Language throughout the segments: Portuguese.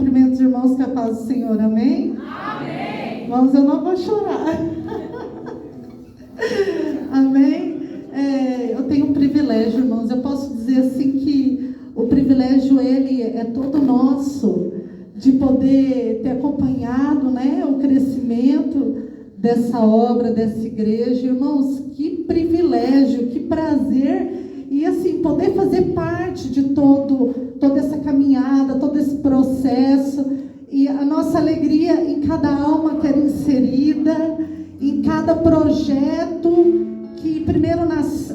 cumprimento os irmãos com a paz do Senhor, amém? Amém. Irmãos, eu não vou chorar. Amém? Eu tenho um privilégio, irmãos, eu posso dizer assim que o privilégio, ele é todo nosso, de poder ter acompanhado, né, o crescimento dessa obra, dessa igreja. Irmãos, que privilégio, que prazer, e assim, poder fazer parte de toda essa caminhada, todo esse processo, e a nossa alegria em cada alma que era inserida, em cada projeto que primeiro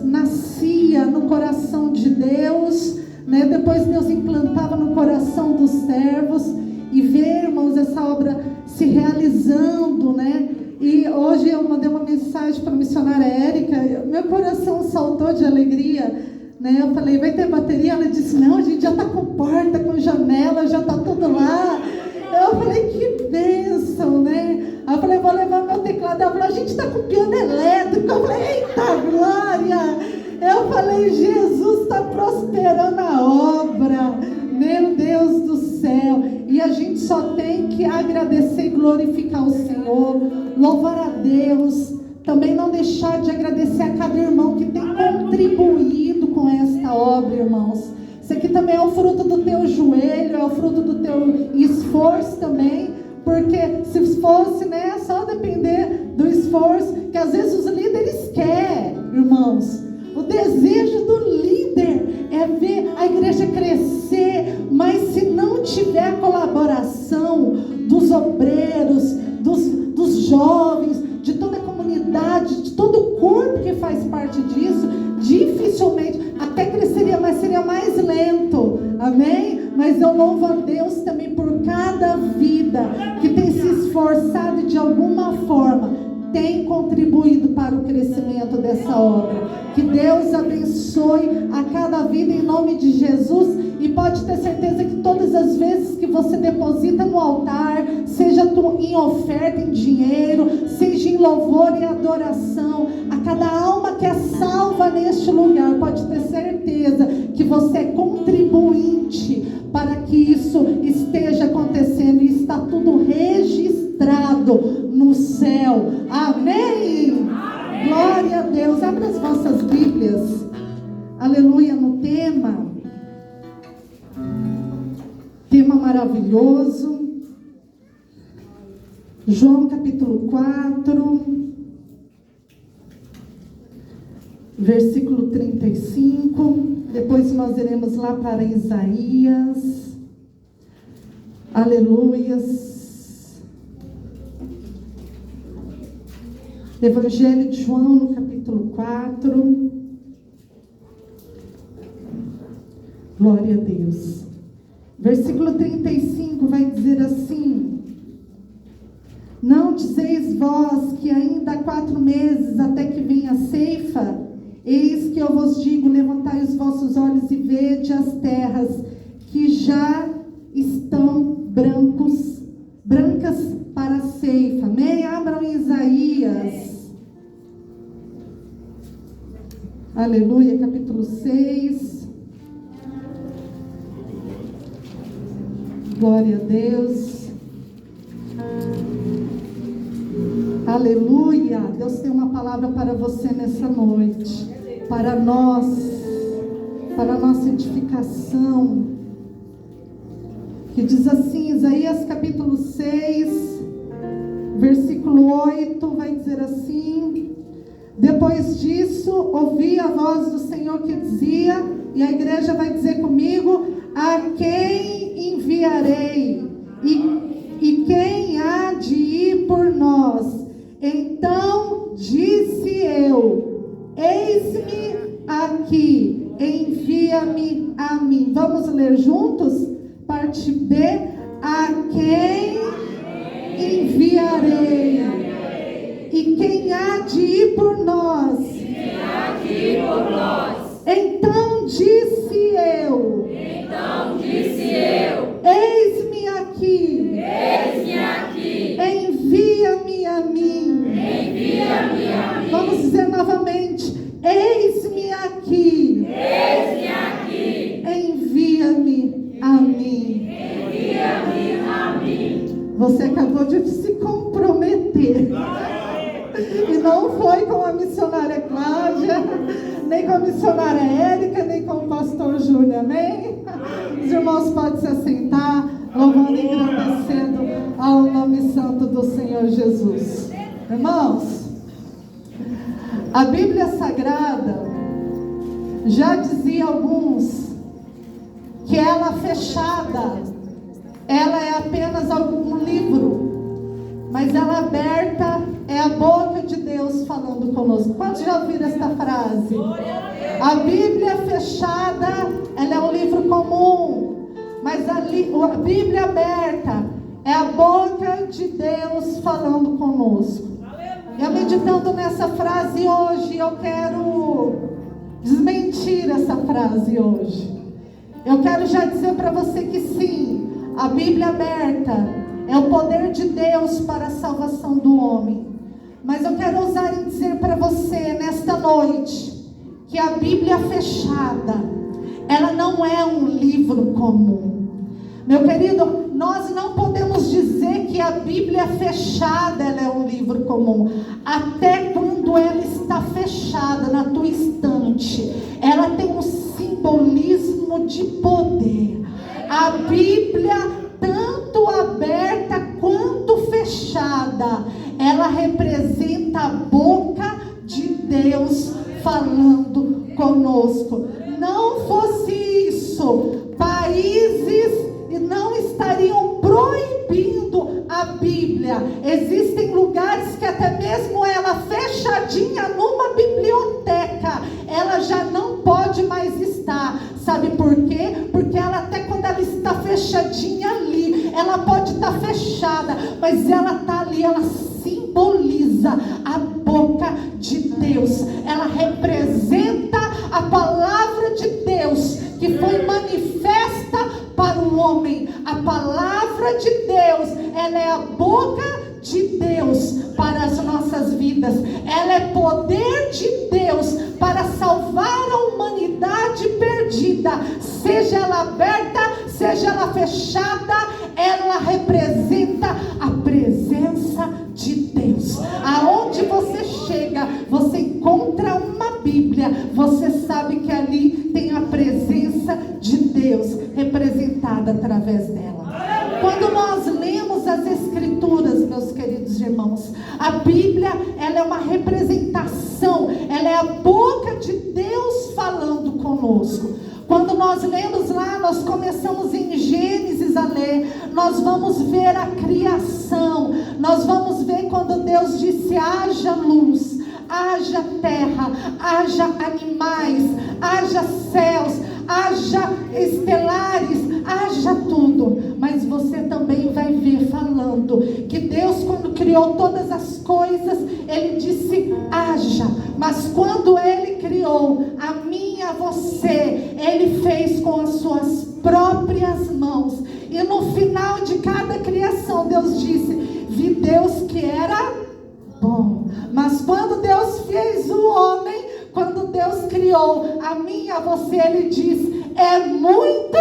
nascia no coração de Deus, né? Depois Deus implantava no coração dos servos, e ver, irmãos, essa obra se realizando, né? E hoje eu mandei uma mensagem para a missionária Érica, meu coração saltou de alegria, né? Eu falei, vai ter bateria? Ela disse, não, a gente já está com porta, com janela, já está tudo lá. Eu falei, que bênção, né? Aí eu falei, vou levar meu teclado. Ela falou, a gente está com piano elétrico. Eu falei, eita glória! Eu falei, Jesus está prosperando a obra, meu Deus do céu. E a gente só tem que agradecer e glorificar o Senhor, louvar a Deus. Também não deixar de agradecer a cada irmão que tem contribuído com esta obra, irmãos. Isso aqui também é o fruto do teu joelho, é o fruto do teu esforço também. Porque se fosse, né, só depender do esforço, que às vezes os líderes querem, irmãos. O desejo do líder é ver a igreja crescer, mas se não tiver a colaboração dos obreiros, dos jovens, de toda a comunidade, de todo o corpo que faz parte disso, dificilmente, até cresceria, mas seria mais lento, amém? Mas eu louvo a Deus também por cada vida que tem se esforçado e de alguma forma tem contribuído para o crescimento dessa obra. Que Deus abençoe a cada vida em nome de Jesus. E pode ter certeza que todas as vezes que você deposita no altar, seja em oferta, em dinheiro, seja em louvor e adoração, a cada alma que é salva neste lugar, pode ter certeza que você é contribuinte para que isso esteja acontecendo, e está tudo registrado no céu. Amém? Amém. Glória a Deus. Abra as vossas Bíblias, aleluia, no tema maravilhoso, João capítulo 4, versículo 35, depois nós iremos lá para Isaías, aleluias, Evangelho de João no capítulo 4, glória a Deus. Versículo 35 vai dizer assim: não dizeis vós que ainda há 4 meses até que venha a ceifa? Eis que eu vos digo, levantai os vossos olhos e vede as terras, que já estão brancas para a ceifa. Amém? Abram Isaías. Aleluia, capítulo 6. Glória a Deus. Aleluia. Deus tem uma palavra para você nessa noite, para nós, para a nossa edificação, que diz assim, Isaías capítulo 6, versículo 8, vai dizer assim: depois disso, ouvi a voz do Senhor que dizia, e a igreja vai dizer comigo: a quem enviarei? E quem há de ir por nós? Então disse eu: eis-me aqui, envia-me a mim. Vamos ler juntos? Parte B: a quem enviarei? E quem há de ir por nós? Então disse eu: eis-me aqui, envia-me a mim. Vamos dizer novamente: eis-me aqui, envia-me a mim. Você acabou de se comprometer. E não foi com a missionária Cláudia, nem com a missionária Érica, nem com o pastor Júnior, amém? Os irmãos podem se assentar, louvando e agradecendo ao nome santo do Senhor Jesus. Irmãos, a Bíblia Sagrada, já dizia alguns, que ela fechada, ela é apenas algum livro, mas ela aberta é a boca de Deus falando conosco. Quantos já ouviram esta frase? A Bíblia fechada, ela é um livro comum, mas a Bíblia aberta é a boca de Deus falando conosco. Eu meditando nessa frase hoje, eu quero desmentir essa frase hoje. Eu quero já dizer para você que sim, a Bíblia aberta é o poder de Deus para a salvação do homem. Mas eu quero ousar em dizer para você nesta noite que a Bíblia fechada, ela não é um livro comum. Meu querido, nós não podemos dizer que a Bíblia fechada ela é um livro comum. Até quando ela está fechada na tua estante, ela tem um simbolismo de poder. A Bíblia, tanto aberta quanto fechada, ela representa a boca de Deus falando conosco. Não fosse isso, países não estariam proibindo a Bíblia. Existem lugares que até mesmo ela fechadinha numa biblioteca, ela já não pode mais estar. Sabe por quê? Porque ela até quando ela está fechadinha ali, ela pode estar fechada, mas ela está ali, ela simboliza a boca de Deus. Ela representa a palavra de Deus que foi manifesta para o homem. A palavra de Deus, ela é a boca de Deus para as nossas vidas. Ela é poder de Deus para salvar a humanidade perdida. Seja ela aberta, seja ela fechada, ela representa a presença de Deus. Aonde você chega, você encontra uma Bíblia, você sabe que ali tem a presença de Deus representada através dela. Quando nós lemos as Escrituras, meus queridos irmãos, a Bíblia, ela é uma representação, ela é a boca de Deus falando conosco. Quando nós lemos lá, nós começamos em Gênesis a ler, nós vamos ver a criação, nós vamos ver quando Deus disse: haja luz, haja terra, haja animais, haja céus, haja estelares, haja tudo. Mas você também vai ver falando que Deus, quando criou todas as coisas, Ele disse: haja. Mas quando Ele criou a mim e a você, Ele fez com as suas próprias mãos. E no final de cada criação, Deus disse: vi Deus que era bom. Mas quando Deus fez o homem, quando Deus criou a mim e a você, Ele diz: é muito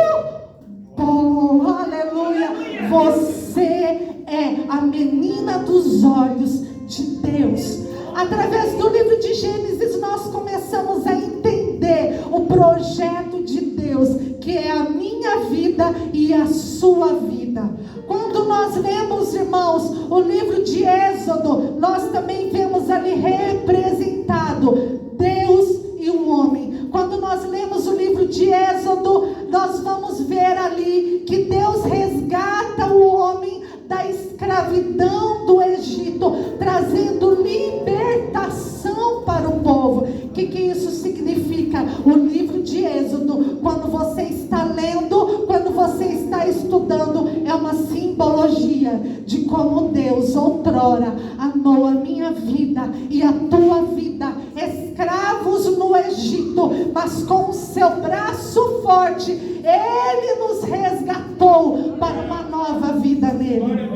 bom. Aleluia. Você é a menina dos olhos de Deus. Através do livro de Gênesis, nós começamos a entender o projeto de Deus, que é a minha vida e a sua vida. Quando nós lemos, irmãos, o livro de Êxodo, nós também vemos ali representado Deus e o homem. Quando nós lemos o livro de Êxodo, nós vamos ver ali que Deus resgata o homem da escravidão do Egito, trazendo libertação para o povo. O que isso significa? O livro de Êxodo, quando você está lendo, quando você está estudando, é uma simbologia de como Deus outrora amou a minha vida e a tua vida, escravos no Egito, mas com o seu braço forte, Ele nos resgatou para uma nova vida nele.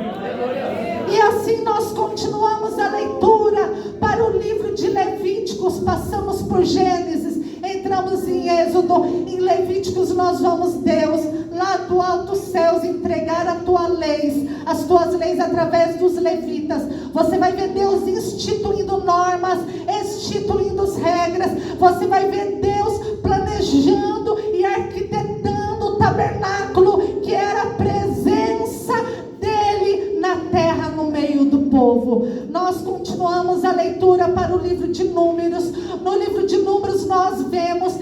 E assim nós continuamos a leitura para o livro de Levíticos, passamos por Gênesis, entramos em Êxodo, em Levíticos nós vamos, Deus, lá do alto céus, entregar a tua lei, as tuas leis através dos levitas. Você vai ver Deus instituindo normas, instituindo regras. Você vai ver Deus planejando e arquitetando o tabernáculo, que era a presença dele na terra, no meio do povo. Nós continuamos a leitura para o livro de Números. No livro de Números nós vemos,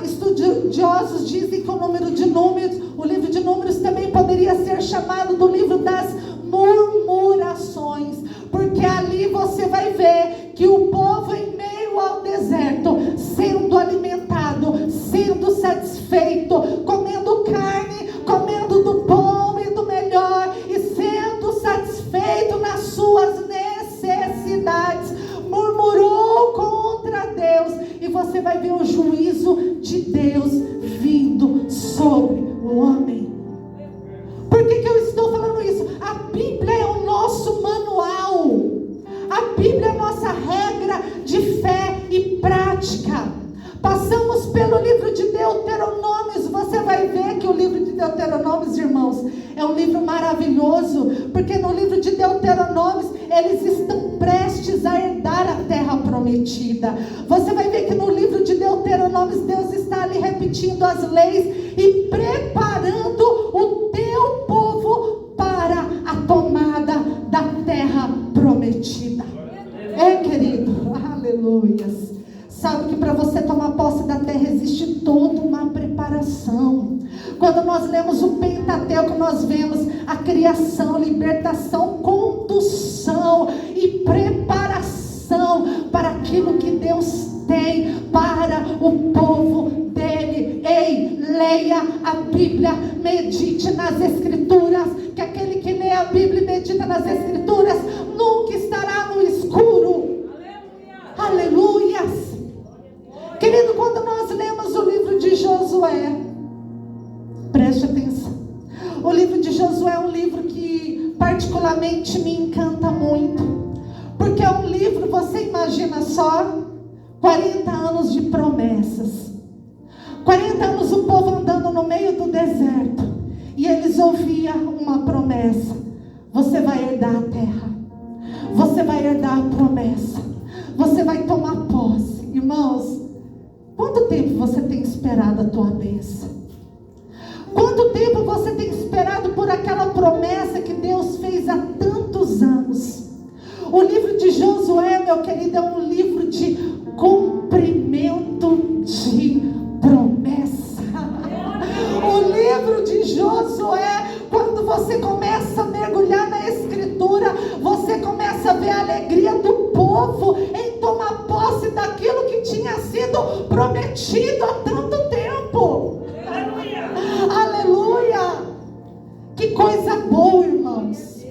estudiosos dizem que o livro de Números também poderia ser chamado do livro das murmurações, porque ali você vai ver que o povo, em meio ao deserto, sendo alimentado, sendo satisfeito, comendo carne, comendo do bom e do melhor, e sendo satisfeito nas suas necessidades, murmurou contra Deus. E você vai ver o juízo de Deus vindo sobre o homem. Por que eu estou falando isso? A Bíblia é o nosso manual. A Bíblia é a nossa regra de fé e prática. Passamos pelo livro de Deuteronômios. Você vai ver que o livro de Deuteronômios, irmãos, é um livro maravilhoso, porque no livro de Deuteronômios eles estão prestes a herdar a terra prometida. Você vai ver que no livro de Deuteronômios Deus está ali repetindo as leis e preparando o teu povo para a tomada da terra prometida. Querido, aleluias. Sabe que para você tomar posse da terra existe toda uma preparação. Quando nós lemos o Pentateuco, nós vemos a criação, libertação, condução e preparação para aquilo que Deus tem para o povo dele. Ei, leia a Bíblia, medite nas Escrituras, que aquele que lê a Bíblia e medita nas Escrituras nunca estará no escuro. Aleluias. Querido, quando nós lemos o livro de Josué, preste atenção. O livro de Josué é um livro que particularmente me encanta muito, porque é um livro, você imagina só, 40 anos de promessas, 40 anos o povo andando no meio do deserto, e eles ouviam uma promessa: você vai herdar a terra, você vai herdar a promessa, você vai tomar posse. Irmãos, quanto tempo você tem esperado a tua bênção? Quanto tempo você tem esperado por aquela promessa que Deus fez há tantos anos? O livro de Josué, meu querido, é um livro de cumprimento de promessa. O livro de Josué, quando você começa a mergulhar na Escritura, você começa a ver a alegria do povo em tomar posse daquilo que tinha sido prometido há tanto tempo. Aleluia! Que coisa boa, irmãos.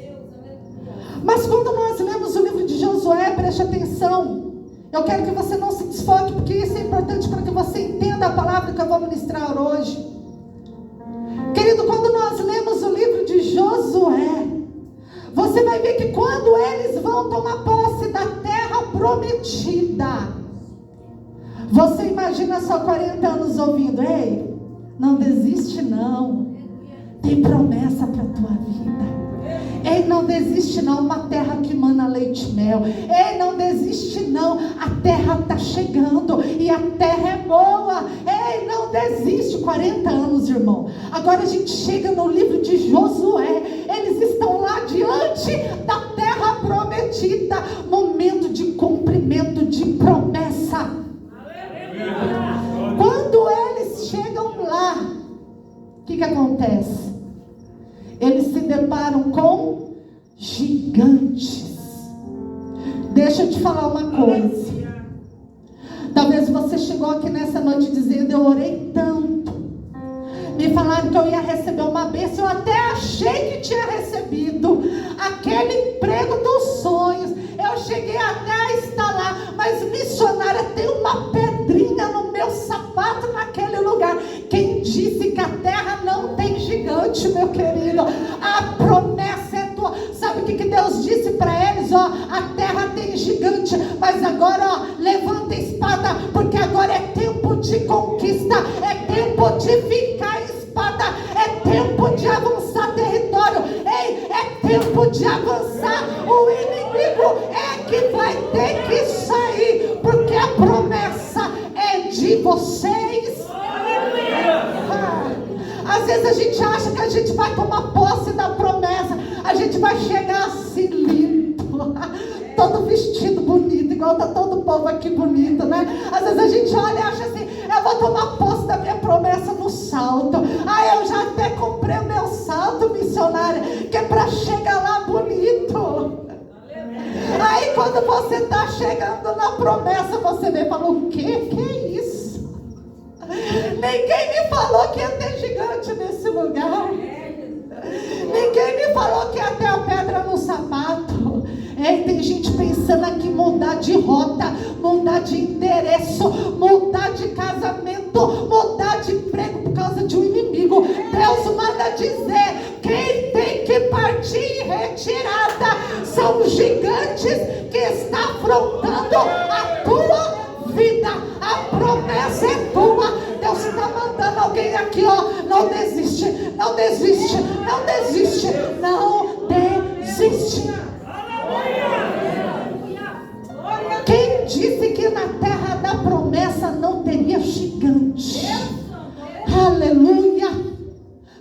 Mas quando nós lemos o livro de Josué, preste atenção. Eu quero que você não se desfoque, porque isso é importante para que você entenda a palavra que eu vou ministrar hoje. Querido, quando nós lemos o livro de Josué, você vai ver que quando eles vão tomar posse da terra prometida, você imagina só 40 anos ouvindo: ei, não desiste não, tem promessa para a tua vida. Ei, não desiste não, uma terra que mana leite e mel. Ei, não desiste não, a terra está chegando e a terra é boa. Ei, não desiste. 40 anos, irmão. Agora a gente chega no livro de Josué, eles estão lá diante da terra prometida, momento de cumprimento de promessa. Quando eles chegam lá, o que acontece? Eles se deparam com gigantes. Deixa eu te falar uma coisa. Talvez você chegou aqui nessa noite dizendo: eu orei tanto, me falaram que eu ia receber uma bênção, eu até achei que tinha recebido aquele emprego dos sonhos, eu cheguei até a estar lá, mas missionária, tem uma pedrinha no meu sapato naquele lugar. Quem disse que a terra não tem gigante, meu querido? A promessa é tua. Sabe o que Deus disse para eles? A terra tem gigante, mas agora levanta a espada, porque agora é tempo de conquista, é tempo de ficar a espada, é tempo de avançar território. Ei, tempo de avançar. O inimigo é que vai ter que sair, porque a promessa é de vocês. Às vezes a gente acha que a gente vai tomar posse da promessa, a gente vai chegar assim limpo, todo vestido bonito, igual tá todo o povo aqui bonito, né? Às vezes a gente olha e acha assim: eu vou tomar posse da minha promessa no salto. Eu já até comprei o meu salto, missionária, que é para chegar lá bonito. Aí quando você está chegando na promessa, você vem e fala: o quê? Que é isso? Ninguém me falou que ia ter gigante nesse lugar. Ninguém me falou que ia ter a pedra no sapato. Tem gente pensando aqui mudar de rota, mudar de endereço, mudar de casamento, mudar de emprego por causa de um inimigo. Deus manda dizer: quem tem que partir em retirada são os gigantes que estão afrontando a tua vida. A promessa é tua. Deus está mandando alguém aqui, não desiste, não desiste, não desiste, não desiste. Quem disse que na terra da promessa não teria gigante? Aleluia.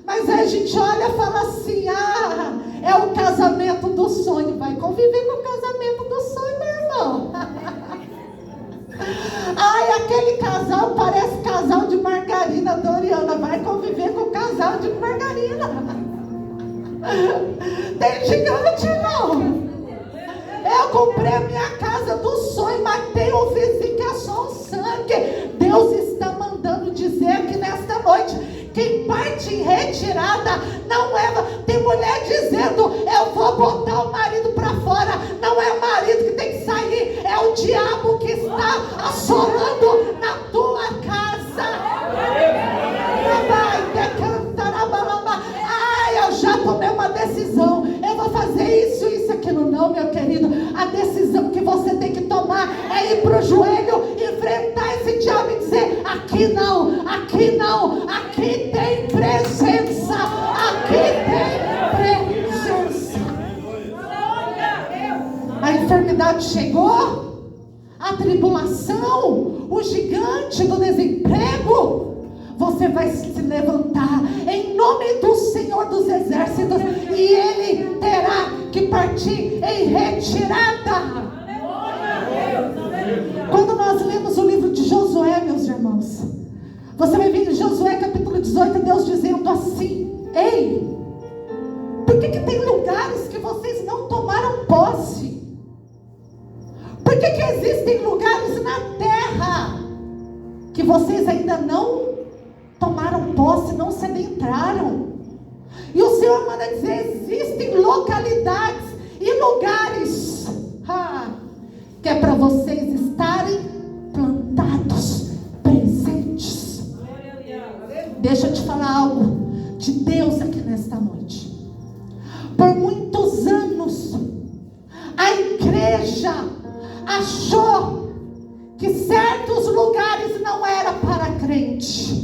Mas aí a gente olha e fala assim: é o casamento do sonho. Vai conviver com o casamento do sonho, meu irmão. Aquele casal parece casal de margarina, Doriana. Vai conviver com o casal de margarina. Tem gigante, não. Eu comprei a minha casa do sonho, mas tem um vizinho que é só o sangue. Deus está mandando dizer aqui nesta noite: quem parte em retirada não é. Tem mulher dizendo: eu vou botar o marido para fora. Não é o marido que tem que sair, é o diabo que está assolando na tua casa. Eu já tomei uma decisão, eu vou fazer isso, isso, aquilo. Não, meu querido, a decisão que você tem que tomar é ir para o joelho, enfrentar esse diabo e dizer: aqui não, aqui não, aqui tem presença, aqui tem presença. A enfermidade chegou, a tribulação, o gigante do desemprego. Você vai se levantar em nome do Senhor dos Exércitos e Ele terá que partir em retirada. Quando nós lemos o livro de Josué, meus irmãos, você vai ver em Josué capítulo 18, Deus dizendo assim: ei, por que tem lugares que vocês não tomaram posse? Por que existem lugares na terra que vocês ainda não tomaram posse, não se adentraram? E o Senhor manda dizer: existem localidades e lugares que é para vocês estarem plantados, presentes. Deixa eu te falar algo de Deus aqui nesta noite. Por muitos anos a igreja achou que certos lugares não era para crente.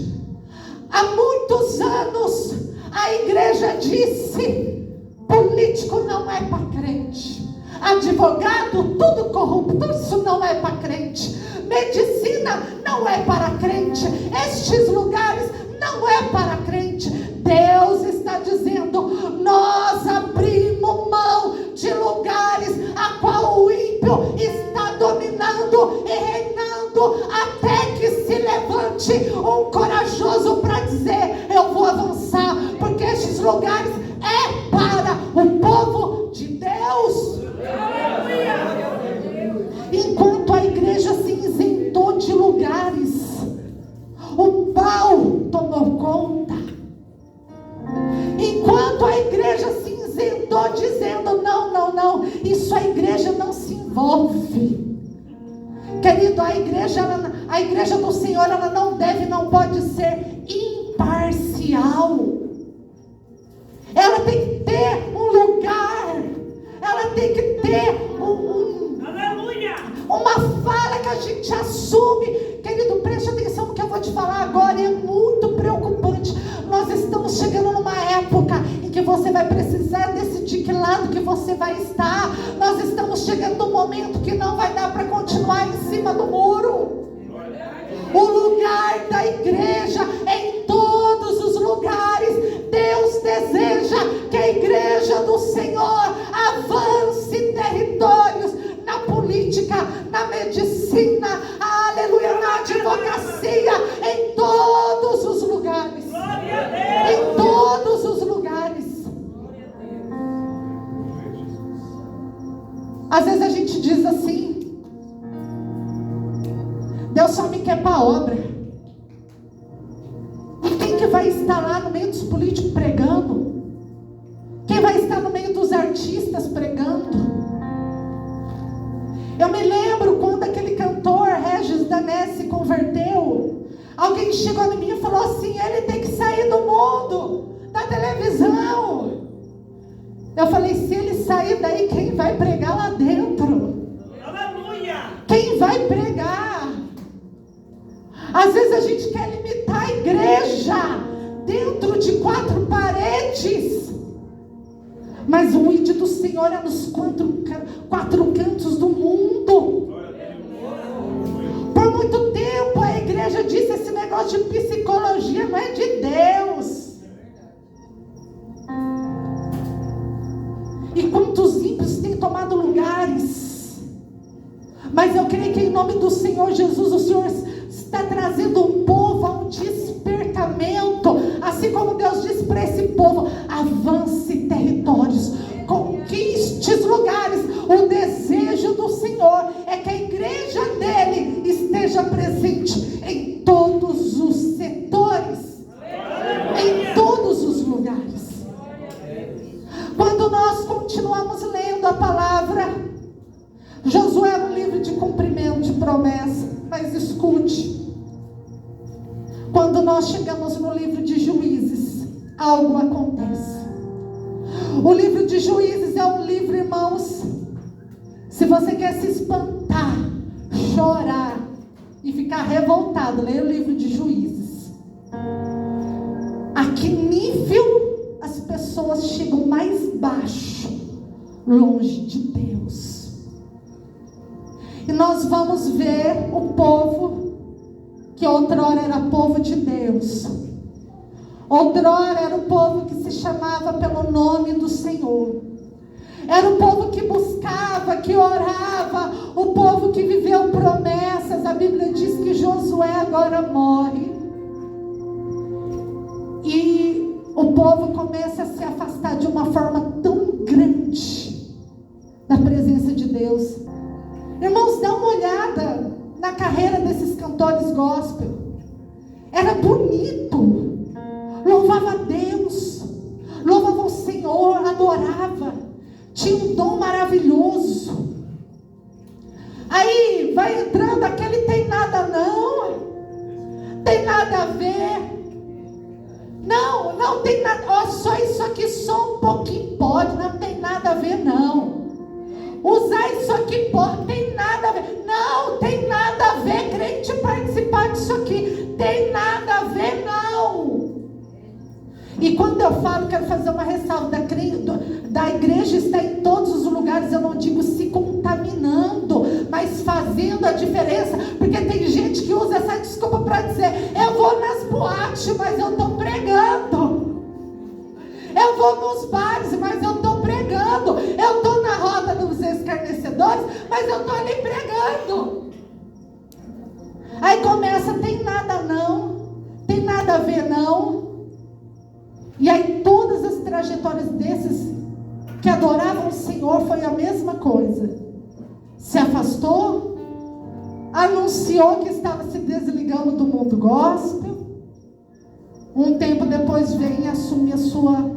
Há muitos anos a igreja disse: político não é para crente, advogado tudo corrupto, isso não é para crente, medicina não é para crente, estes lugares não é para crente. Deus está dizendo: nós abrimos mão de lugares a qual o ímpio está dominando e reinando, até que se levante um corajoso para dizer: eu vou avançar, porque estes lugares é para o povo de Deus. Enquanto a igreja se isentou de lugares, o mal tomou conta. Enquanto a igreja se isentou dizendo: não, isso a igreja não se envolve. Querido, a igreja do Senhor, ela não deve, não pode ser imparcial. Ela tem que ter um lugar, ela tem que ter uma fala que a gente assume. Querido, preste atenção no que eu vou te falar agora, é muito preocupante. Nós estamos chegando numa época em que você vai precisar decidir que lado que você vai estar. Nós estamos chegando num momento que não vai dar para continuar em cima do muro. O lugar da igreja, em todos os lugares, Deus deseja que a igreja do Senhor avance territórios, na política, na medicina, aleluia, na advocacia, em todos os lugares. Em todos os lugares. Às vezes a gente diz assim: Deus só me quer para a obra. E quem que vai estar lá no meio dos políticos pregando? Quem vai estar no meio dos artistas pregando? Eu me lembro quando aquele cantor Regis Danés se converteu. Alguém chegou em mim e falou assim: ele tem que sair do mundo, da televisão. Eu falei: se ele sair daí, quem vai pregar lá dentro? Aleluia! Quem vai pregar? Às vezes a gente quer limitar a igreja dentro de 4 paredes, mas o ide do Senhor é nos 4 cantos do mundo. Por muito tempo a igreja disse: esse negócio de psicologia não é de Deus. E quantos ímpios têm tomado lugares. Mas eu creio que em nome do Senhor Jesus, o Senhor está trazendo o povo a um despertamento, assim como Deus disse para esse povo: avance territórios, conquiste lugares. O desejo do Senhor é que a igreja dele esteja presente em todos os setores, em todos os lugares. Quando nós continuamos lendo a palavra, Josué é um livro de cumprimento de promessa, mas escute, quando nós chegamos no livro de Juízes, algo acontece. O livro de Juízes é um livro, irmãos, se você quer se espantar, chorar e ficar revoltado, leia o livro de Juízes. A que nível as pessoas chegam mais baixo, longe de Deus. E nós vamos ver o povo que outrora era povo de Deus. Outrora era o povo que se chamava pelo nome do Senhor. Era o povo que buscava, que orava, o povo que viveu promessas. A Bíblia diz que Josué agora morre. E o povo começa a se afastar de uma forma tão grande da presença de Deus. Irmãos, dá uma olhada na carreira desses cantores gospel. Era bonito, louvava a Deus, louvava o Senhor, adorava, tinha um dom maravilhoso. Aí vai entrando aquele tem nada não, tem nada a ver. Não tem nada, ó, só isso aqui, só um pouquinho pode, não tem nada a ver não. Usar isso aqui pode, tem nada a ver. Não tem nada a ver crente participar disso aqui, tem nada a ver não. E quando eu falo, quero fazer uma ressalva da igreja está em todos os lugares. Eu não digo se contaminando, mas fazendo a diferença. Porque tem gente que usa essa desculpa para dizer: eu vou nas boates, mas eu estou pregando. Eu vou nos bares, mas eu estou pregando. Eu estou na roda dos escarnecedores, mas eu estou ali pregando. Aí começa: tem nada não, tem nada a ver não. E aí todas as trajetórias desses que adoravam o Senhor foi a mesma coisa. Se afastou, anunciou que estava se desligando do mundo gospel. Um tempo depois vem e assume a sua...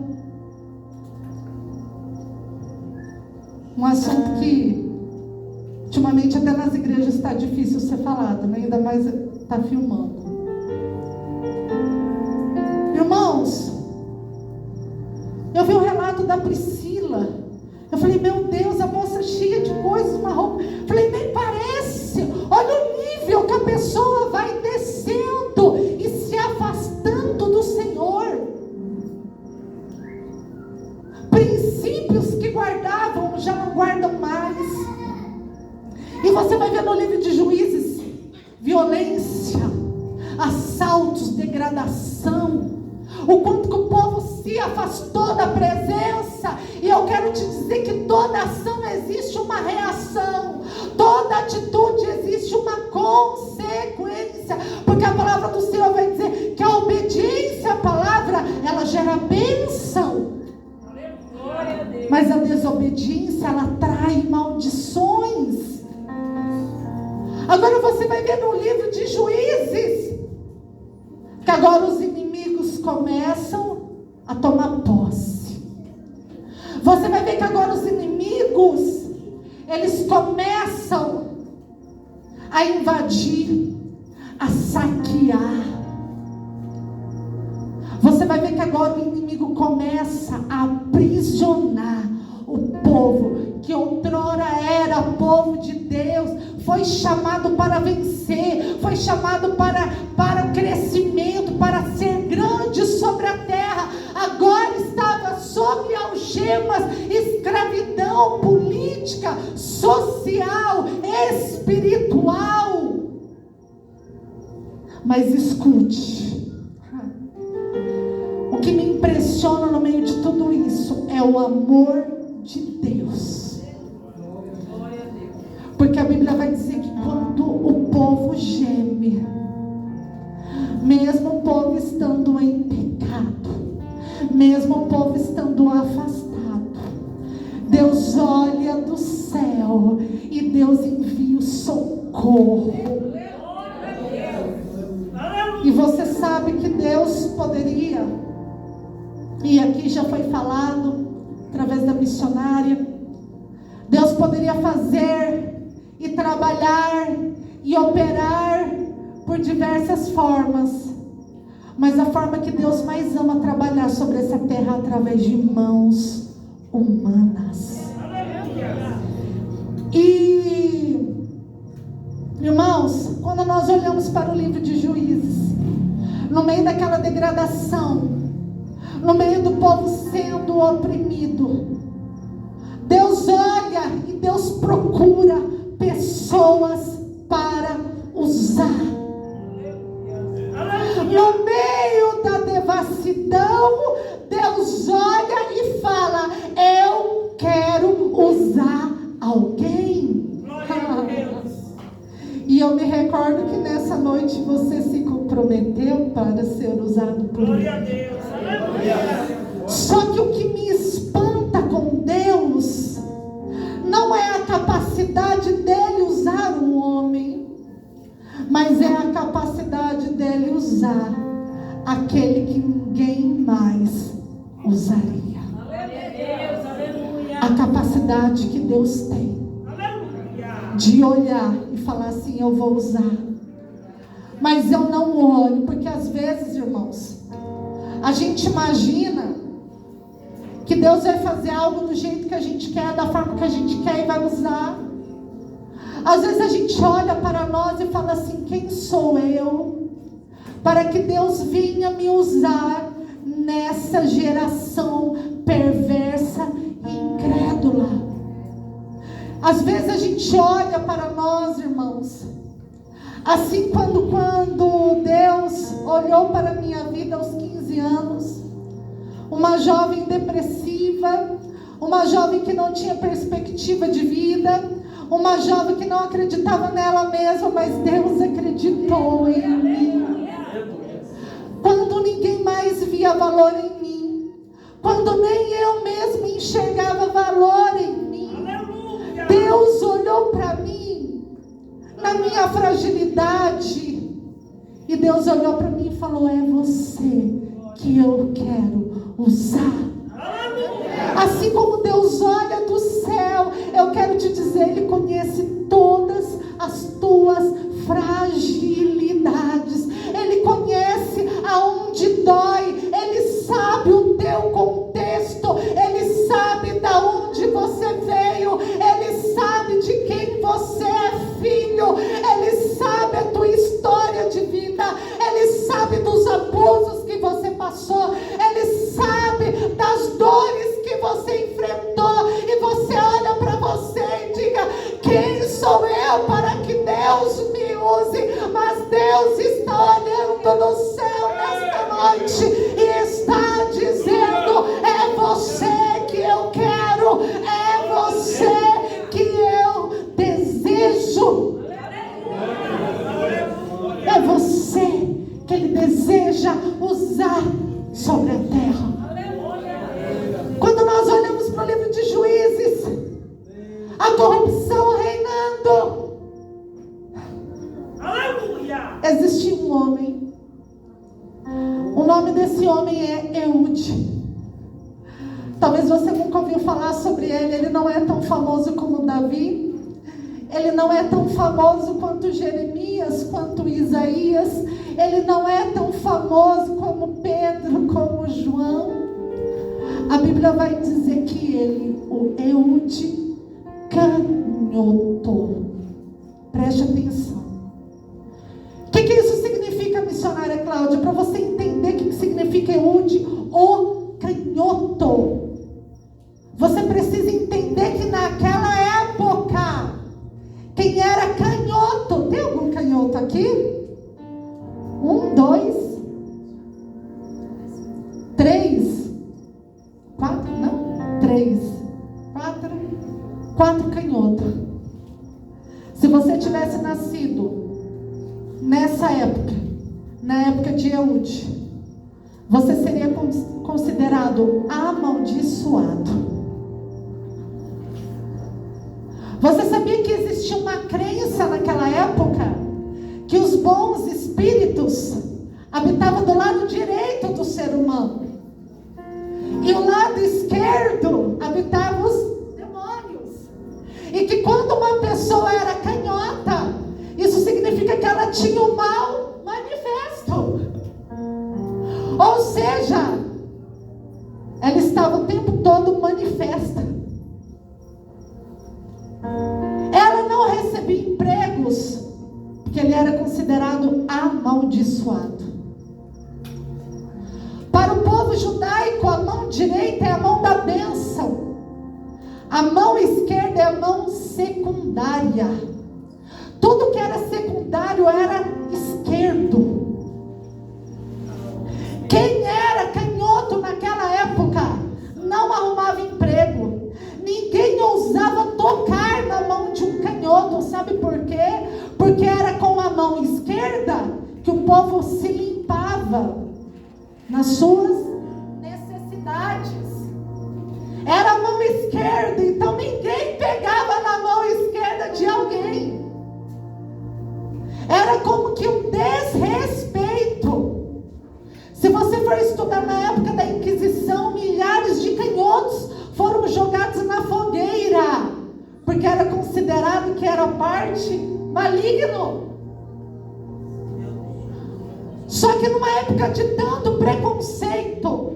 Um assunto que ultimamente até nas igrejas está difícil ser falado, né? Ainda mais está filmando. Irmãos, eu vi o relato da Priscila. Eu falei: meu Deus, a moça cheia de coisas, uma roupa. Falei: nem parece. Olha o nível que a pessoa vai descendo e se afastando do Senhor. aguardam mais. E você vai ver no livro de Juízes, violência, assaltos, degradação, o quanto que o povo se afastou da presença. E eu quero te dizer que toda ação existe uma reação, toda atitude existe uma consequência, porque a palavra do Senhor vai dizer que a obediência à palavra, ela gera bênção, mas a desobediência, ela trai maldições. Agora você vai ver no livro de Juízes, que agora os inimigos começam a tomar posse. Você vai ver que agora os inimigos, eles começam a invadir, a saquear. Você vai ver que agora o inimigo começa a aprisionar o povo, que outrora era povo de Deus, foi chamado para vencer, foi chamado para crescimento, para ser grande sobre a terra. Agora estava sob algemas, escravidão política, social, espiritual. Mas escute, o que me impressiona no meio de tudo isso é o amor de Deus. Porque a Bíblia vai dizer que quando o povo geme, mesmo o povo estando em pecado, mesmo o povo estando afastado, Deus olha do céu e Deus envia o socorro. E você sabe que Deus poderia, e aqui já foi falado através da missionária, Deus poderia fazer e trabalhar e operar por diversas formas, mas a forma que Deus mais ama trabalhar sobre essa terra é através de mãos humanas. E, irmãos, quando nós olhamos para o livro de Juízes, no meio daquela degradação, no meio do povo sendo oprimido, Deus olha e Deus procura pessoas para usar. No meio da devassidão, Deus olha e fala: eu quero usar alguém. E eu me recordo que nessa noite você se comprometeu para ser usado por Ele. Só que o que me espanta com Deus não é a capacidade dele usar um homem, mas é a capacidade dele usar aquele que ninguém mais usaria. A capacidade que Deus tem de olhar e falar assim: eu vou usar. Mas eu não olho, porque às vezes, irmãos, a gente imagina que Deus vai fazer algo do jeito que a gente quer, da forma que a gente quer, e vai usar. Às vezes a gente olha para nós e fala assim: quem sou eu para que Deus venha me usar nessa geração perversa e incrédula? Às vezes a gente olha para nós, irmãos, assim quando Deus olhou para a minha vida aos 15 anos, uma jovem depressiva, uma jovem que não tinha perspectiva de vida, uma jovem que não acreditava nela mesma, mas Deus acreditou em mim. Quando ninguém mais via valor em mim, quando nem eu mesma enxergava valor em mim, Deus olhou para mim, na minha fragilidade, e Deus olhou para mim e falou: é você que eu quero usar. Assim como Deus olha do céu, eu quero te dizer, Ele conhece todas as tuas fragilidades, Ele conhece aonde dói, Ele sabe o teu contexto, Ele sabe da onde você veio, Ele sabe de quem você é filho, Ele sabe a tua história de vida, Ele sabe dos abusos que você passou, Ele sabe das dores que você enfrentou, e você olha para você desse homem é Eude. Talvez você nunca ouviu falar sobre ele. Ele não é tão famoso como Davi. Ele não é tão famoso quanto Jeremias, quanto Isaías. Ele não é tão famoso como Pedro, como João. A Bíblia vai dizer que ele, o Eude canhoto. Preste atenção. O que isso significa, missionária Cláudia? Para você entender o que significa Eude, o canhoto. Você precisa entender que naquela época, quem era canhoto? Tem algum canhoto aqui? 1, 2, 3, 4, não? 3, 4 canhotos. Se você tivesse nascido nessa época, na época de Eude, você seria considerado amaldiçoado. Você sabia que existia uma crença naquela época que os bons espíritos habitavam do lado direito do ser humano e o lado esquerdo habitavam os demônios, e que quando uma pessoa era canhota, isso significa que ela tinha o mal manifesto, ou seja, ela estava o tempo todo manifesta. Ela não recebia empregos, porque ele era considerado amaldiçoado. Para o povo judaico, a mão direita é a mão da bênção, a mão esquerda é a mão secundária. Tudo que era secundário era esquerdo. Quem era canhoto naquela época não arrumava emprego. Ninguém ousava tocar na mão de um canhoto. Sabe por quê? Porque era com a mão esquerda que o povo se limpava nas suas necessidades. Era a mão esquerda, então ninguém pegava na mão esquerda de alguém. Era como que um desrespeito. Se você for estudar na época da Inquisição, milhares de canhotos foram jogados na fogueira, porque era considerado que era parte maligno. Só que numa época de tanto preconceito,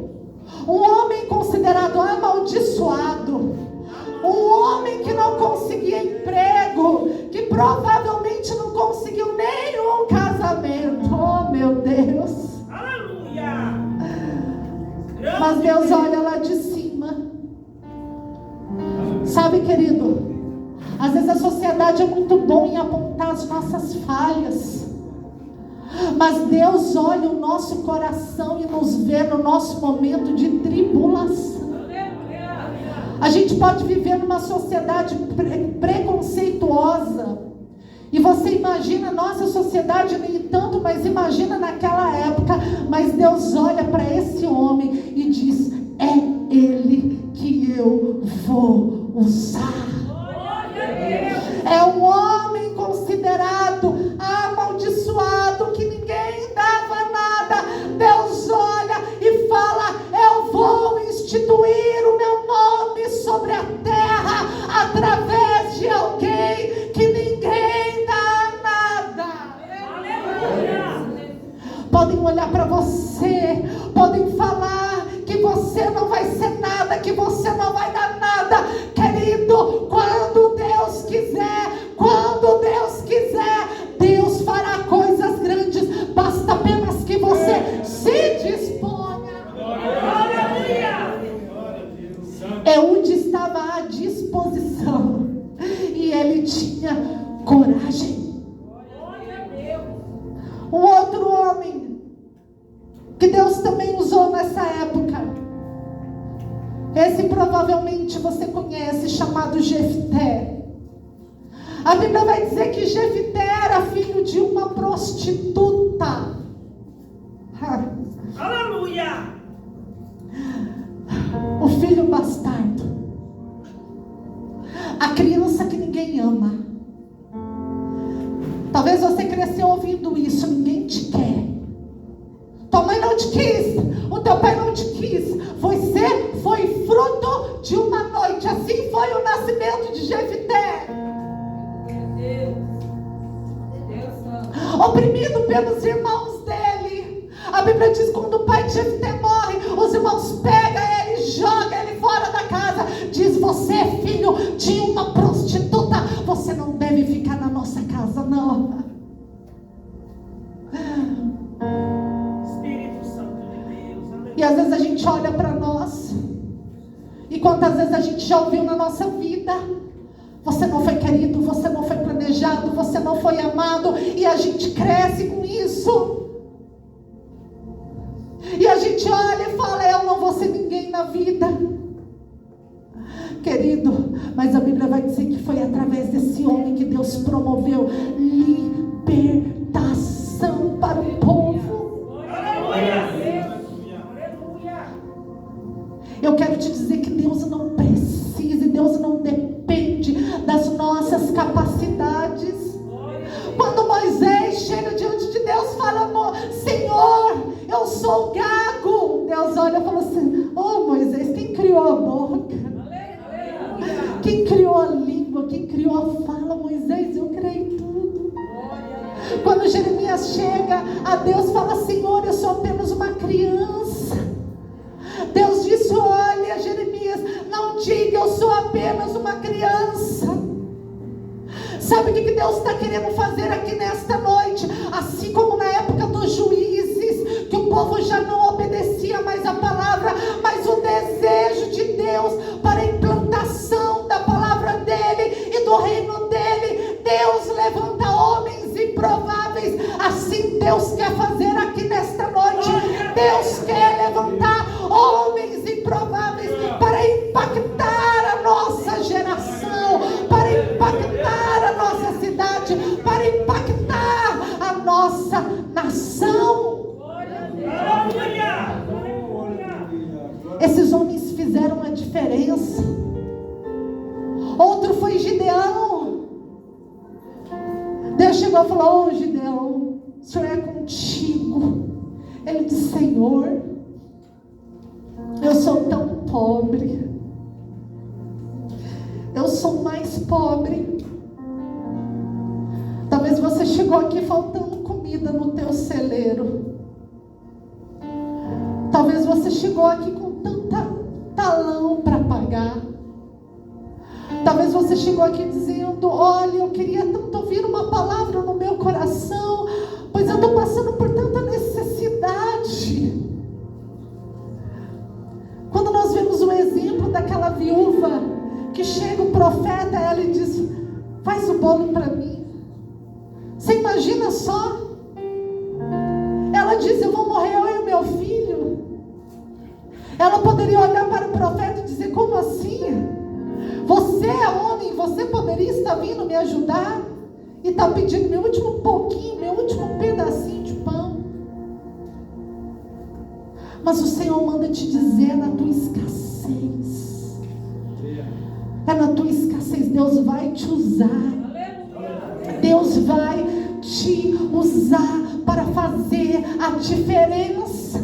um homem considerado amaldiçoado, um homem que não conseguia emprego, que provavelmente não conseguiu nenhum casamento, oh meu Deus, aleluia! Mas Deus olha lá de cima. Sabe, querido, às vezes a sociedade é muito bom em apontar as nossas falhas, mas Deus olha o nosso coração e nos vê no nosso momento de tribulação. A gente pode viver numa sociedade preconceituosa, e você imagina, nossa sociedade nem tanto, mas imagina naquela época. Mas Deus olha para esse homem e diz: é ele que eu vou usar. É um homem considerado amaldiçoado, que ninguém dava nada. Deus olha e fala: eu vou instituir o meu nome sobre a terra através de alguém que ninguém dá nada. Podem olhar para você, podem falar que você não vai ser nada, que você não vai dar nada. Querido, quando Deus quiser, Deus fará coisas grandes. Basta apenas que você se disponha. Eude estava à disposição, e ele tinha coragem. Um outro homem que Deus também usou nessa época, esse provavelmente você conhece, chamado Jefté. A Bíblia vai dizer que Jefté era filho de uma prostituta. Aleluia! O filho bastardo, a criança que ninguém ama. Talvez você cresceu ouvindo isso: ninguém te quer, tua mãe não te quis, de Jefté, oprimido pelos irmãos dele. A Bíblia diz: quando o pai de Jefté morre, os irmãos pegam ele e jogam ele fora da casa. Diz: você é filho de uma prostituta, você não deve ficar na nossa casa, não. Espírito Santo de Deus. E às vezes a gente olha para nós, e quantas vezes a gente já ouviu na nossa vida: você não foi querido, você não foi planejado, você não foi amado. E a gente cresce com isso. E a gente olha e fala: eu não vou ser ninguém na vida. Querido, mas a Bíblia vai dizer que foi através desse homem que Deus promoveu libertação para o povo. Eu quero te dizer que Deus não precisa, Deus não depende das nossas capacidades. Quando Moisés chega diante de Deus, fala: Senhor, eu sou gago. Deus olha e fala assim: oh Moisés, quem criou a boca? Quem criou a língua? Quem criou a fala? Moisés, eu criei tudo. Quando Jeremias chega a Deus, fala: Senhor, eu sou apenas uma criança. Deus disse: olha, Jeremias, não diga eu sou apenas uma criança. Sabe o que Deus está querendo fazer aqui nesta noite? Assim como na época dos juízes, que o povo já não obedecia mais a palavra, mas o desejo de Deus para a implantação da palavra dele e do reino dele, Deus levanta homens improváveis. Assim Deus quer fazer aqui nesta noite. Deus quer levantar homens improváveis para impactar a nossa geração, para impactar a nossa cidade, para impactar a nossa nação. Esses homens fizeram a diferença. Outro foi Gideão. Deus chegou e falou: ô Gideão, o Senhor é contigo. Ele disse: Senhor, eu sou tão pobre, eu sou mais pobre. Talvez você chegou aqui faltando comida no teu celeiro. Talvez você chegou aqui com tanta talão para pagar. Talvez você chegou aqui dizendo: olha, eu queria tanto ouvir uma palavra no meu coração, pois eu estou passando por tanta necessidade. Quando nós vemos o exemplo daquela viúva que chega o profeta, ela e diz: faz o bolo para mim. Você imagina só? Ela diz: eu vou morrer, eu e o meu filho. Ela poderia olhar para o profeta e dizer: como assim? Você é homem, você poderia estar vindo me ajudar e está pedindo meu último pouquinho, meu último pedacinho de pão. Mas o Senhor manda te dizer: é na tua escassez. É na tua escassez. Deus vai te usar. Deus vai te usar para fazer a diferença.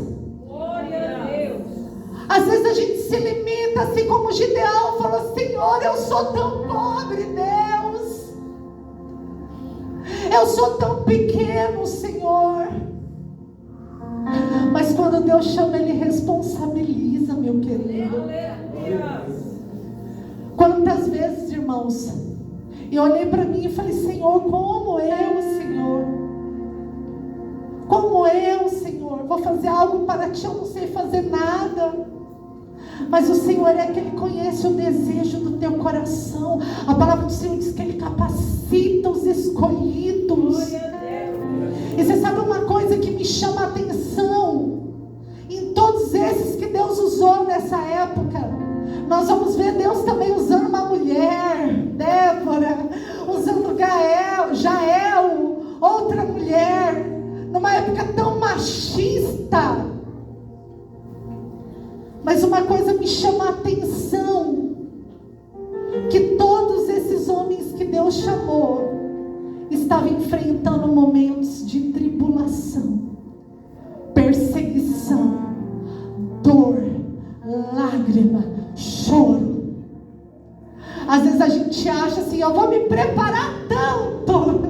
Às vezes a gente se limita, assim como Gideão falou: Senhor, eu sou tão pobre, Deus. Eu sou tão pequeno, Senhor. Mas quando Deus chama, Ele responsabiliza, meu querido. Quantas vezes, irmãos, eu olhei para mim e falei: Senhor, como eu, Senhor? Como eu, Senhor? Vou fazer algo para Ti, eu não sei fazer nada. Mas o Senhor é que Ele conhece o desejo do teu coração. A palavra do Senhor diz que Ele capacita os escolhidos. E você sabe uma coisa que me chama a atenção? Em todos esses que Deus usou nessa época, nós vamos ver Deus também usando uma mulher, Débora, usando Jael, outra mulher, numa época tão machista. Mas uma coisa me chama a atenção, que todos esses homens que Deus chamou estavam enfrentando momentos de tribulação, perseguição, dor, lágrima, choro. Às vezes a gente acha assim, eu vou me preparar tanto,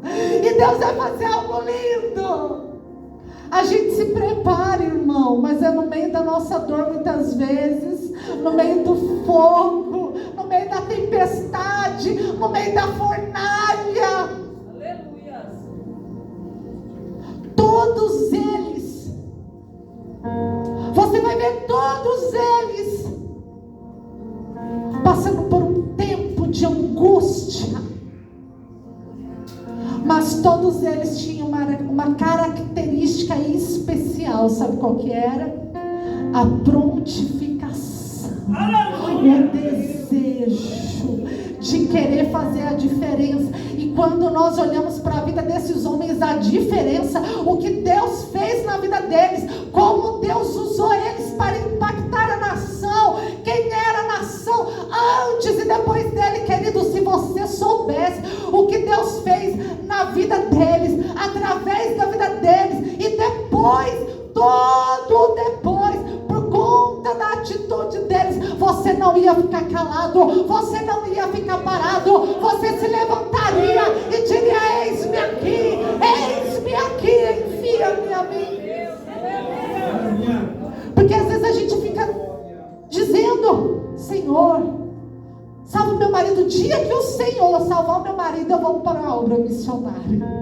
e Deus vai fazer algo lindo. A gente se prepara, irmão, mas é no meio da nossa dor muitas vezes, no meio do fogo, no meio da tempestade, no meio da fornalha. Aleluia. Todos eles, você vai ver todos eles passando por um tempo de angústia, mas todos eles tinham uma característica especial. Sabe qual que era? A prontificação, o desejo de querer fazer a diferença. E quando nós olhamos para a vida desses homens, a diferença, o que Deus fez na vida deles, como Deus usou eles para impactar a nação. Quem era a nação antes e depois dele, querido? Se você soubesse o que Deus fez na vida deles, através da vida deles, e depois, todo depois, por conta da atitude deles, você não ia ficar calado, você não ia ficar parado, você se levantaria e diria: eis-me aqui, envia-me a mim. Porque às vezes a gente fica dizendo: Senhor, salva o meu marido. O dia que o Senhor salvar o meu marido, eu vou para a obra missionária.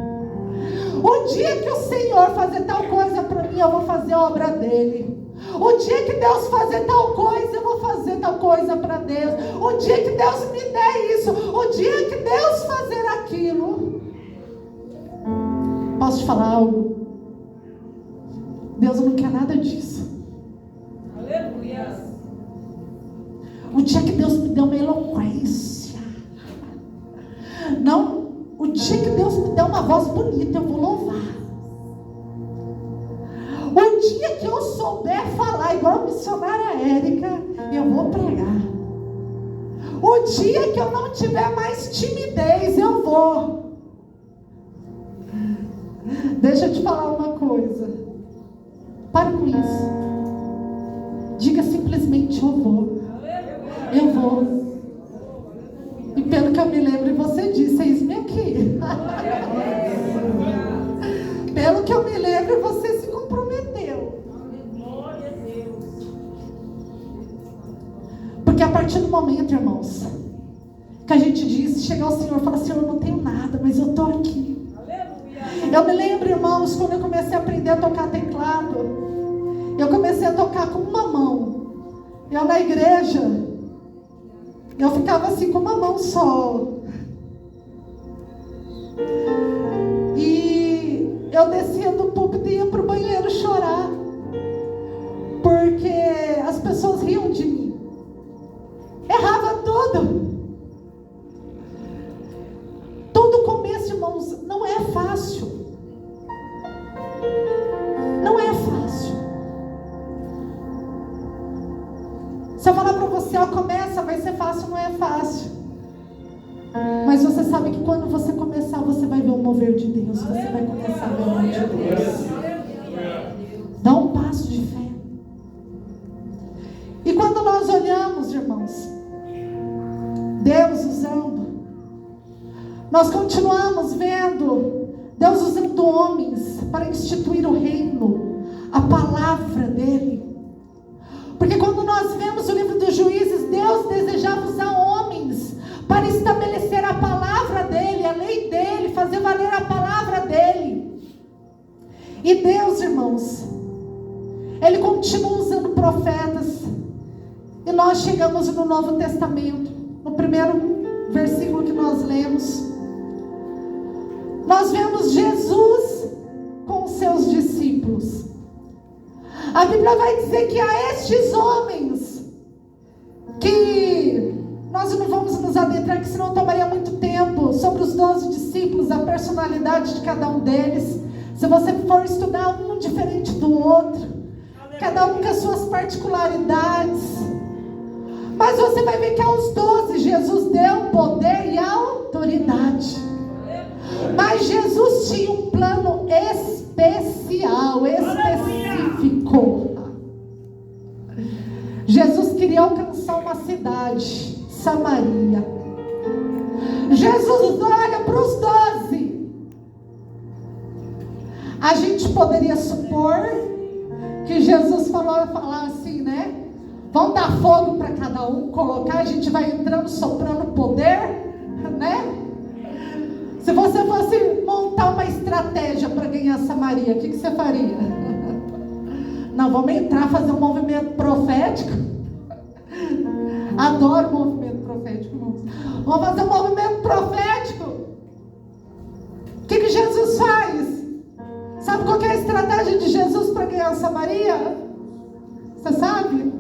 O dia que o Senhor fazer tal coisa para mim, eu vou fazer a obra dele. O dia que Deus fazer tal coisa, eu vou fazer tal coisa para Deus. O dia que Deus me der isso, o dia que Deus fazer aquilo. Posso te falar algo? Deus não quer nada disso. Aleluia. O dia que Deus me deu uma eloquência, não, o dia que Deus me der uma voz bonita, eu vou louvar. O dia que eu souber falar igual a missionária Érica, eu vou pregar. O dia que eu não tiver mais timidez, eu vou. Deixa eu te falar uma coisa. Pare com isso. Diga simplesmente: eu vou. Eu vou. E pelo que eu me lembro, você disse: eis-me aqui. Pelo que eu me lembro, você se comprometeu. Porque a partir do momento, irmãos, que a gente diz, chegar ao Senhor e falar: Senhor, eu não tenho nada, mas eu estou aqui. Eu me lembro, irmãos, quando eu comecei a aprender a tocar teclado, eu comecei a tocar com uma mão. Eu na igreja, eu ficava assim com uma mão só. E eu descia do púlpito e ia para o banheiro chorar, porque as pessoas riam de mim. Errava tudo. Todo começo, irmãos, não é fácil. Não é fácil. Se eu falar para você: ó, começa, vai ser fácil, não é fácil. Mas você sabe que quando você começar, você vai ver o mover de Deus. Você vai começar a ver o mover de Deus. Dá um passo de fé. E quando nós olhamos, irmãos, Deus usando, nós continuamos vendo Deus usando homens para instituir o reino, a palavra dele. Porque quando nós vemos o livro dos Juízes, Deus desejava usar homens para estabelecer a palavra dele, a lei dele, fazer valer a palavra dele. E Deus, irmãos, ele continua usando profetas. E nós chegamos no Novo Testamento, no primeiro versículo que nós lemos, nós vemos Jesus com os seus discípulos. A Bíblia vai dizer que a estes homens, que nós não vamos nos adentrar, que senão tomaria muito tempo, sobre os 12 discípulos, a personalidade de cada um deles. Se você for estudar um diferente do outro, cada um com as suas particularidades, mas você vai ver que aos 12 Jesus deu poder e autoridade. Mas Jesus tinha um plano especial, específico. Jesus queria alcançar uma cidade Samaria. Jesus olha para os 12. A gente poderia supor que Jesus falar assim, né? Vamos dar fogo para cada um, colocar, a gente vai entrando, soprando poder, né? Se você fosse montar uma estratégia para ganhar Samaria, o que você faria? Não, vamos entrar, fazer um movimento profético. Adoro movimento profético. Vamos fazer um movimento profético. O que Jesus faz? Sabe qual que é a estratégia de Jesus para ganhar Samaria? Você sabe?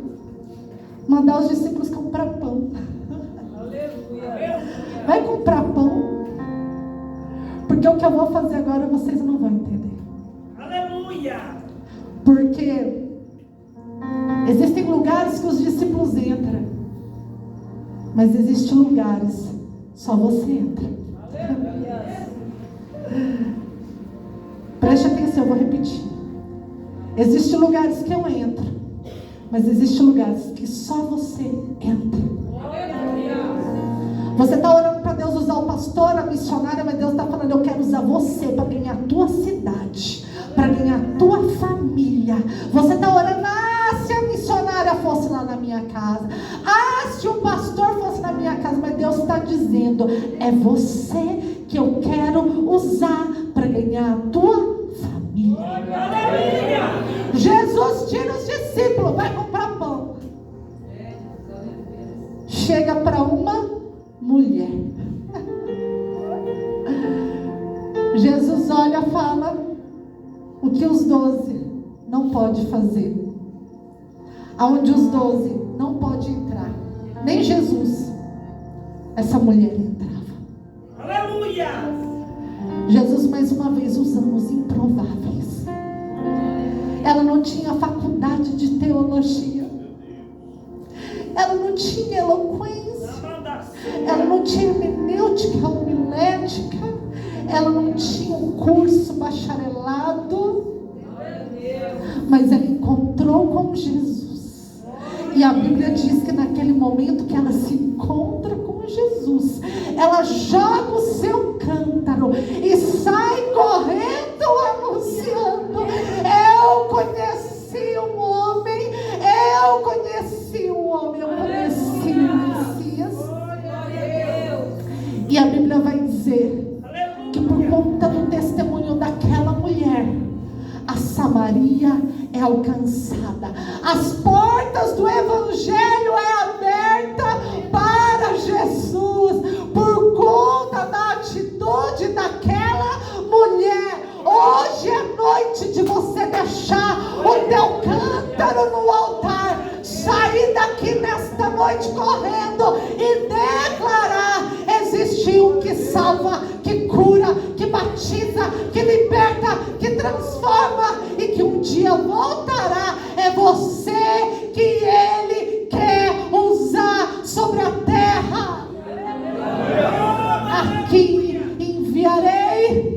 Mandar os discípulos comprar pão. Vai comprar pão. Porque o que eu vou fazer agora vocês não vão entender. Aleluia! Porque existem lugares que os discípulos entram, mas existem lugares só você entra. Aleluia! Preste atenção, eu vou repetir. Existem lugares que eu entro, mas existem lugares que só você entra. Você está orando para Deus usar o pastor, a missionária, mas Deus está falando, eu quero usar você para ganhar a tua cidade, para ganhar a tua família. Você está orando, se a missionária fosse lá na minha casa, se o pastor fosse na minha casa, mas Deus está dizendo, é você que eu quero usar para ganhar a tua família. Jesus tira os discípulos, vai comprar pão. Chega para uma mulher. Jesus olha e fala o que os 12 não pode fazer, aonde os 12 não pode entrar, nem Jesus, essa mulher entrava. Aleluia! Jesus mais uma vez usando os improváveis. Ela não tinha faculdade de teologia, ela não tinha eloquência, ela não tinha hermenêutica, homilética, ela não tinha um curso bacharelado, mas ela encontrou com Jesus. E a Bíblia diz que naquele momento que ela se encontra com Jesus, ela joga o seu cântaro e sai correndo anunciando, eu conheci um homem, eu conheci o Messias. E a Bíblia vai dizer que por conta do testemunho daquela mulher, a Samaria é alcançada. As portas do Evangelho é aberta para Jesus. Por conta da atitude daquela mulher. Hoje é noite de você deixar o teu cântaro no altar. Sair daqui nesta noite correndo e declarar: existe um que salva, que cura, que batiza, que liberta, que transforma e que um dia voltará. É você que Ele quer usar sobre a terra. Aqui enviarei.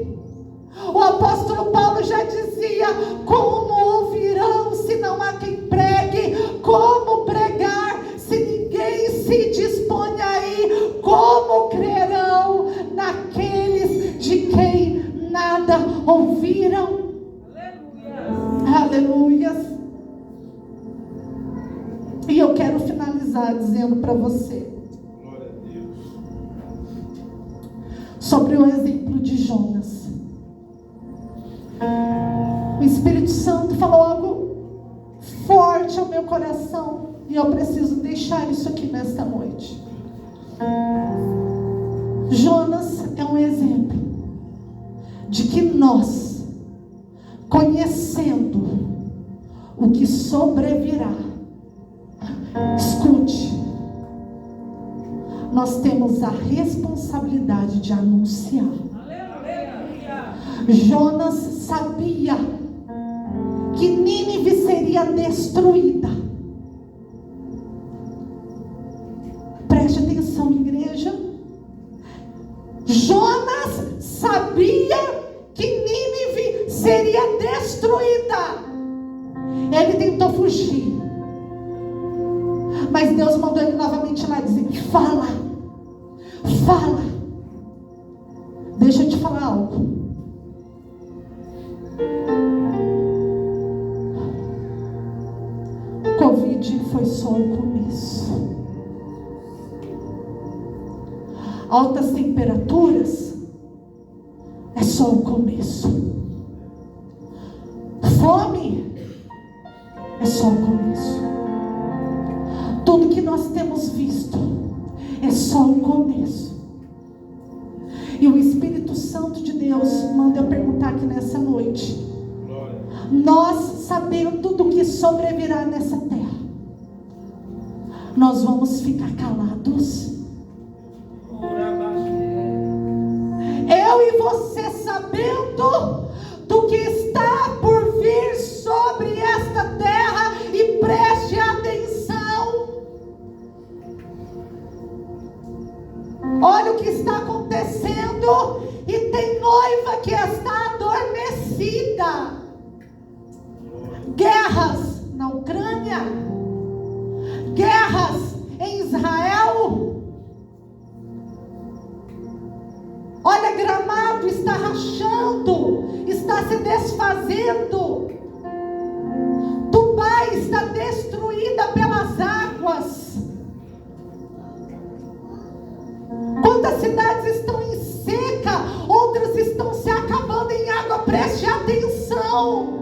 O apóstolo Paulo já dizia: como ouvirão se não há quem pregue? Como pregar se ninguém se dispõe aí? Como crerão naqueles de quem nada ouviram? Aleluias. E eu quero finalizar dizendo para você sobre o exemplo de Jonas. O Espírito Santo falou algo forte ao meu coração e eu preciso deixar isso aqui nesta noite. Jonas é um exemplo de que nós, conhecendo o que sobrevirá, escute, nós temos a responsabilidade de anunciar. Jonas sabia que Nínive seria destruída. Preste atenção, igreja. Jonas sabia que Nínive seria destruída. Ele tentou fugir, mas Deus mandou ele novamente lá e dizer: fala, fala. Deixa eu te falar algo. Covid foi só o começo. Altas temperaturas é só o começo. Fome é só o começo. Tudo que nós temos visto é só o começo. E o Espírito Santo de Deus manda eu perguntar aqui nessa noite: nós, sabendo do que sobrevirá nessa terra, nós vamos ficar calados? Eu e você, sabendo do que está por vir sobre esta terra, e preste atenção, olha o que está acontecendo, e tem noiva que está adormecida. Guerras na Ucrânia, guerras em Israel. Olha, Gramado está rachando, está se desfazendo. Dubai está destruída pelas águas. Quantas cidades estão em seca, outras estão se acabando em água. Preste atenção.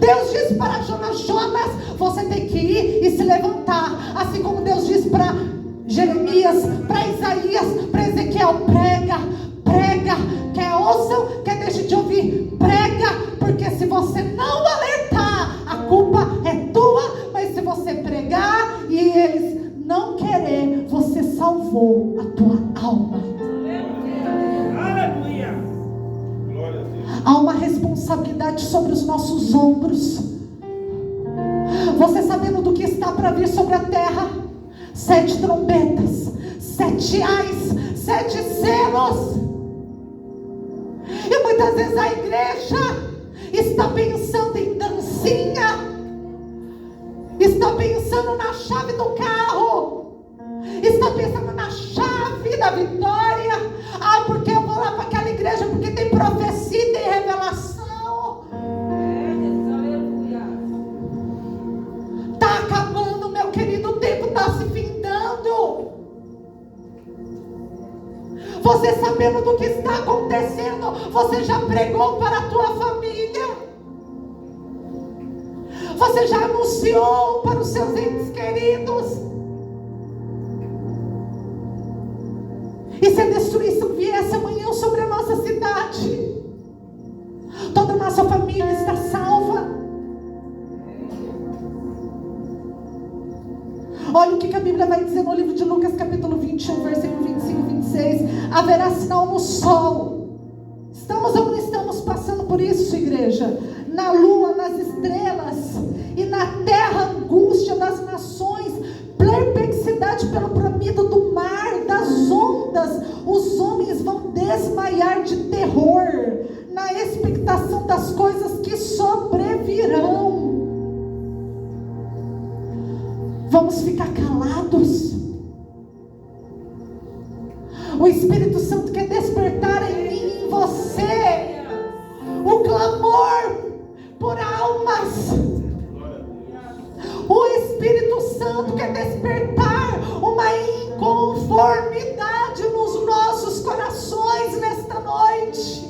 Deus disse para Jonas: você tem que ir e se levantar. Assim como Deus disse para Jeremias, para Isaías, para Ezequiel: prega, quer ouçam, quer deixe de ouvir, prega, porque se você não alertar, a culpa é tua, mas se você pregar e eles não querer, você salvou a tua alma. Aleluia. Há uma responsabilidade sobre os nossos ombros. Você sabendo do que está para vir sobre a terra: 7 trombetas, 7 ais, 7 selos. E muitas vezes a igreja está pensando em dancinha, está pensando na chave do carro, está pensando na chave da vitória. Porque eu vou lá para aquela igreja porque tem profecia e tem revelação. Está acabando, meu querido, o tempo está se findando. Você sabendo do que está acontecendo, você já pregou para a tua família? Você já anunciou para os seus entes queridos? E se a destruição viesse amanhã sobre a nossa cidade, toda a nossa família está salva? Olha o que a Bíblia vai dizer no livro de Lucas, capítulo 21, versículo 25 e 26. Haverá sinal no sol. Estamos ou não estamos passando por isso, igreja? Na lua, nas estrelas, e na terra, angústia das nações, perplexidade pelo bramido do mar, das ondas. Os homens vão desmaiar de terror, na expectação das coisas que sobrevirão. Vamos ficar calados? O Espírito Santo quer despertar em mim e em você o clamor por almas. O Espírito Santo quer despertar uma inconformidade nos nossos corações nesta noite.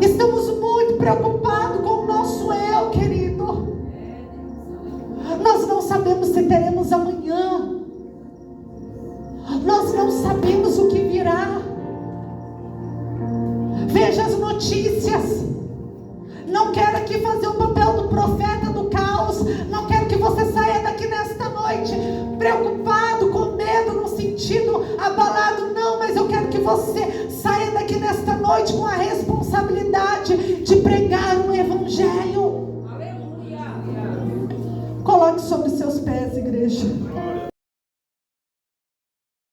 Estamos muito preocupados com o nosso eu, querido. Nós não sabemos se teremos amanhã. Nós não sabemos o que virá. Veja as notícias. Não quero aqui fazer o papel do profeta do caos. Não quero que você saia daqui nesta noite preocupado, com medo, no sentido abalado. Não, mas eu quero que você saia daqui nesta noite com a responsabilidade de pregar um evangelho.